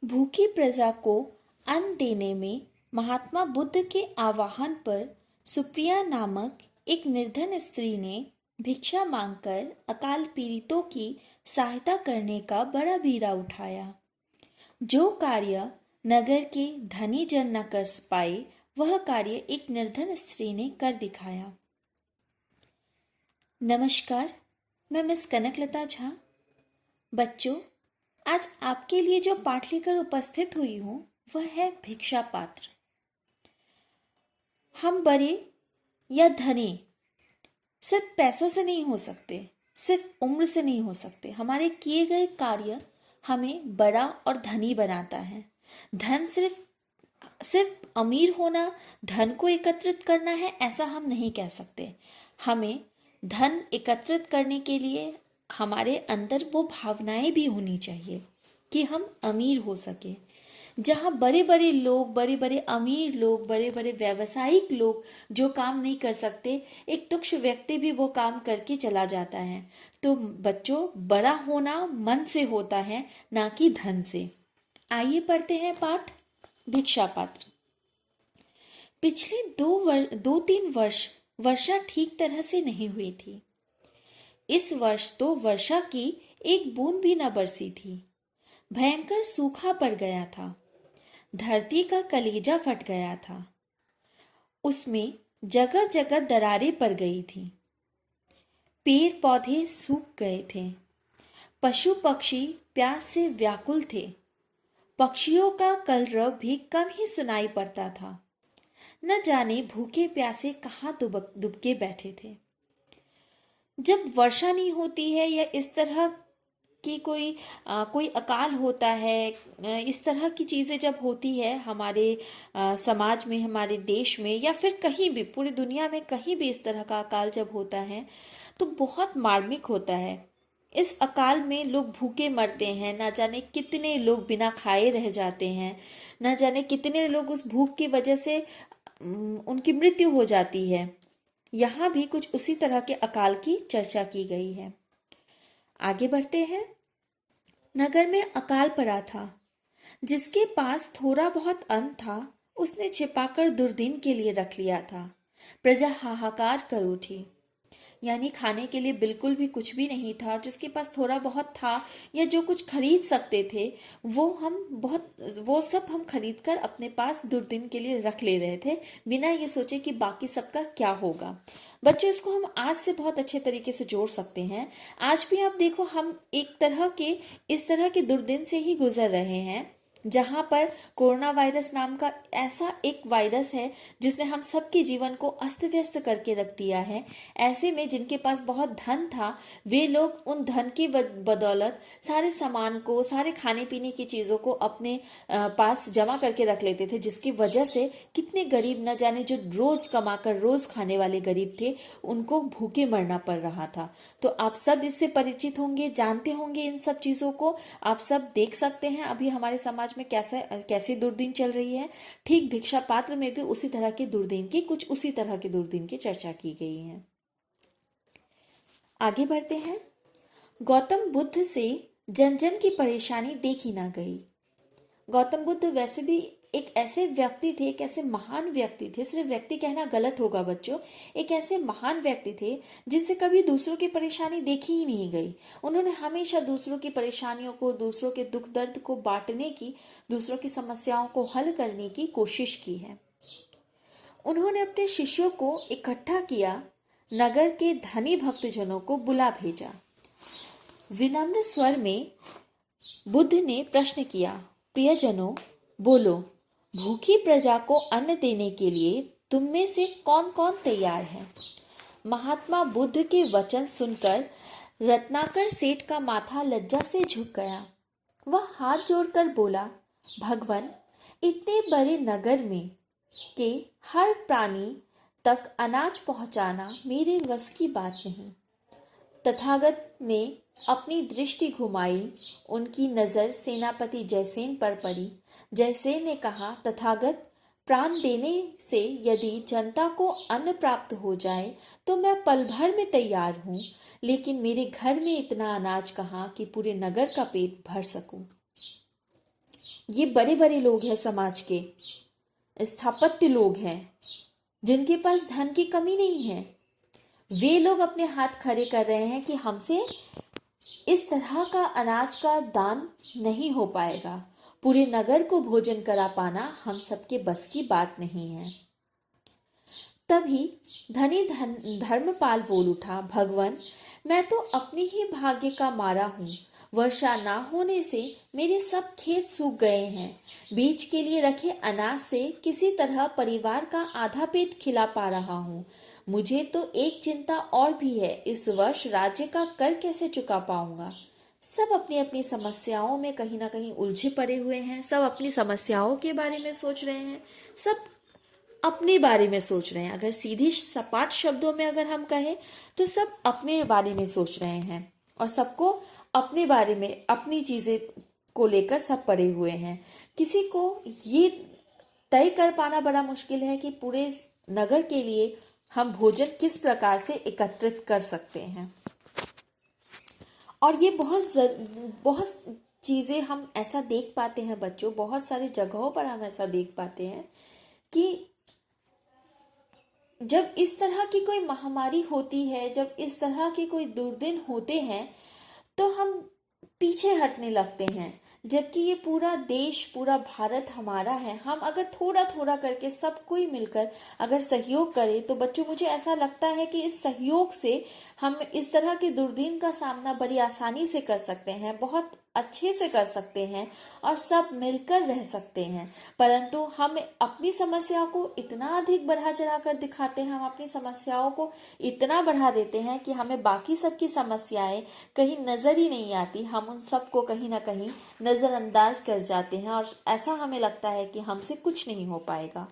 भूखी प्रजा को अन्न देने में महात्मा बुद्ध के आह्वान पर सुप्रिया नामक एक निर्धन स्त्री ने भिक्षा मांगकर अकाल पीड़ितों की सहायता करने का बड़ा बीड़ा उठाया। जो कार्य नगर के धनी जन न कर पाए, वह कार्य एक निर्धन स्त्री ने कर दिखाया। नमस्कार, मैं मिस कनकलता झा। बच्चों, आज आपके लिए जो पाठ लेकर उपस्थित हुई हूँ वह है भिक्षा पात्र। हम बड़े या धनी सिर्फ पैसों से नहीं हो सकते, सिर्फ उम्र से नहीं हो सकते। हमारे किए गए कार्य हमें बड़ा और धनी बनाता है। धन सिर्फ अमीर होना, धन को एकत्रित करना है, ऐसा हम नहीं कह सकते। हमें धन एकत्रित करने के लिए हमारे अंदर वो भावनाएं भी होनी चाहिए कि हम अमीर हो सके। जहाँ बड़े बड़े लोग, बड़े बड़े अमीर लोग, बड़े बड़े व्यावसायिक लोग जो काम नहीं कर सकते, एक तुच्छ व्यक्ति भी वो काम करके चला जाता है। तो बच्चों, बड़ा होना मन से होता है, ना कि धन से। आइए पढ़ते हैं पाठ भिक्षा पात्र। पिछले 2-3 वर्ष वर्षा ठीक तरह से नहीं हुई थी। इस वर्ष तो वर्षा की एक बूंद भी न बरसी थी। भयंकर सूखा पड़ गया था। धरती का कलेजा फट गया था। उसमें जगह जगह दरारें पड़ गई थी। पेड़ पौधे सूख गए थे। पशु पक्षी प्यास से व्याकुल थे। पक्षियों का कलरव भी कम ही सुनाई पड़ता था। न जाने भूखे प्यासे कहाँ दुबके बैठे थे। जब वर्षा नहीं होती है या इस तरह की कोई अकाल होता है, इस तरह की चीज़ें जब होती है हमारे समाज में, हमारे देश में, या फिर कहीं भी पूरी दुनिया में कहीं भी इस तरह का अकाल जब होता है तो बहुत मार्मिक होता है। इस अकाल में लोग भूखे मरते हैं, ना जाने कितने लोग बिना खाए रह जाते हैं, ना जाने कितने लोग उस भूख की वजह से उनकी मृत्यु हो जाती है। यहाँ भी कुछ उसी तरह के अकाल की चर्चा की गई है। आगे बढ़ते हैं। नगर में अकाल पड़ा था। जिसके पास थोड़ा बहुत अन्न था, उसने छिपाकर दुर्दिन के लिए रख लिया था। प्रजा हाहाकार कर उठी। यानी खाने के लिए बिल्कुल भी कुछ भी नहीं था, और जिसके पास थोड़ा बहुत था या जो कुछ खरीद सकते थे वो सब हम खरीद कर अपने पास दुर्दिन के लिए रख ले रहे थे, बिना ये सोचे कि बाकी सबका क्या होगा। बच्चों, इसको हम आज से बहुत अच्छे तरीके से जोड़ सकते हैं। आज भी आप देखो, हम इस तरह के दुर्दिन से ही गुजर रहे हैं, जहां पर कोरोना वायरस नाम का ऐसा एक वायरस है जिसने हम सबके जीवन को अस्त व्यस्त करके रख दिया है। ऐसे में जिनके पास बहुत धन था, वे लोग उन धन की बदौलत सारे सामान को, सारे खाने पीने की चीज़ों को अपने पास जमा करके रख लेते थे, जिसकी वजह से कितने गरीब, न जाने जो रोज कमाकर रोज खाने वाले गरीब थे, उनको भूखे मरना पड़ रहा था। तो आप सब इससे परिचित होंगे, जानते होंगे इन सब चीज़ों को। आप सब देख सकते हैं अभी हमारे समाज में कैसी दुर्दिन चल रही है। ठीक भिक्षा पात्र में भी उसी तरह की दुर्दिन की चर्चा की गई है। आगे बढ़ते हैं। गौतम बुद्ध से जन जन की परेशानी देखी ना गई। गौतम बुद्ध वैसे भी एक ऐसे व्यक्ति थे, एक ऐसे महान व्यक्ति थे, सिर्फ व्यक्ति कहना गलत होगा बच्चों, एक ऐसे महान व्यक्ति थे जिनसे कभी दूसरों की परेशानी देखी ही नहीं गई। उन्होंने हमेशा दूसरों की परेशानियों को, दूसरों के दुख दर्द को बांटने की, दूसरों की समस्याओं को हल करने की कोशिश की है। उन्होंने अपने शिष्यों को इकट्ठा किया, नगर के धनी भक्तजनों को बुला भेजा। विनम्र स्वर में बुद्ध ने प्रश्न किया, प्रियजनों, बोलो, भूखी प्रजा को अन्न देने के लिए तुम में से कौन कौन तैयार है? महात्मा बुद्ध के वचन सुनकर रत्नाकर सेठ का माथा लज्जा से झुक गया। वह हाथ जोड़कर बोला, भगवान, इतने बड़े नगर में के हर प्राणी तक अनाज पहुंचाना मेरे बस की बात नहीं। तथागत ने अपनी दृष्टि घुमाई। उनकी नज़र सेनापति जयसेन पर पड़ी। जयसेन ने कहा, तथागत, प्राण देने से यदि जनता को अन्न प्राप्त हो जाए तो मैं पल भर में तैयार हूँ, लेकिन मेरे घर में इतना अनाज कहाँ कि पूरे नगर का पेट भर सकूं। ये बड़े बड़े लोग हैं, समाज के स्थापत्य लोग हैं, जिनके पास धन की कमी नहीं है। वे लोग अपने हाथ खड़े कर रहे हैं कि हमसे इस तरह का अनाज का दान नहीं हो पाएगा। पूरे नगर को भोजन करा पाना हम सबके बस की बात नहीं है। तभी धर्मपाल बोल उठा, भगवान, मैं तो अपने ही भाग्य का मारा हूँ। वर्षा ना होने से मेरे सब खेत सूख गए हैं। बीज के लिए रखे अनाज से किसी तरह परिवार का आधा पेट खिला पा रहा हूँ। मुझे तो एक चिंता और भी है, इस वर्ष राज्य का कर कैसे चुका पाऊंगा। सब अपनी अपनी समस्याओं में कहीं ना कहीं उलझे पड़े हुए हैं। सब अपनी समस्याओं के बारे में सोच रहे हैं। सब अपने बारे में सोच रहे हैं। अगर सीधी सपाट शब्दों में अगर हम कहें तो सब अपने बारे में सोच रहे हैं और सबको अपने बारे में, अपनी चीजें को लेकर सब पड़े हुए हैं। किसी को ये तय कर पाना बड़ा मुश्किल है कि पूरे नगर के लिए हम भोजन किस प्रकार से एकत्रित कर सकते हैं। और ये बहुत चीज़ें हम ऐसा देख पाते हैं बच्चों, बहुत सारी जगहों पर हम ऐसा देख पाते हैं कि जब इस तरह की कोई महामारी होती है, जब इस तरह के कोई दुर्दिन होते हैं, तो हम पीछे हटने लगते हैं। जबकि ये पूरा देश, पूरा भारत हमारा है। हम अगर थोड़ा थोड़ा करके सब कोई मिलकर अगर सहयोग करें तो बच्चों, मुझे ऐसा लगता है कि इस सहयोग से हम इस तरह के दुर्दिन का सामना बड़ी आसानी से कर सकते हैं, बहुत अच्छे से कर सकते हैं और सब मिलकर रह सकते हैं। परंतु हम अपनी समस्या को इतना अधिक बढ़ा चढ़ा कर दिखाते हैं, हम अपनी समस्याओं को इतना बढ़ा देते हैं कि हमें बाकी सबकी समस्याएं कहीं नजर ही नहीं आती। हम उन सबको कहीं ना कहीं नजरअंदाज कर जाते हैं और ऐसा हमें लगता है कि हमसे कुछ नहीं हो पाएगा।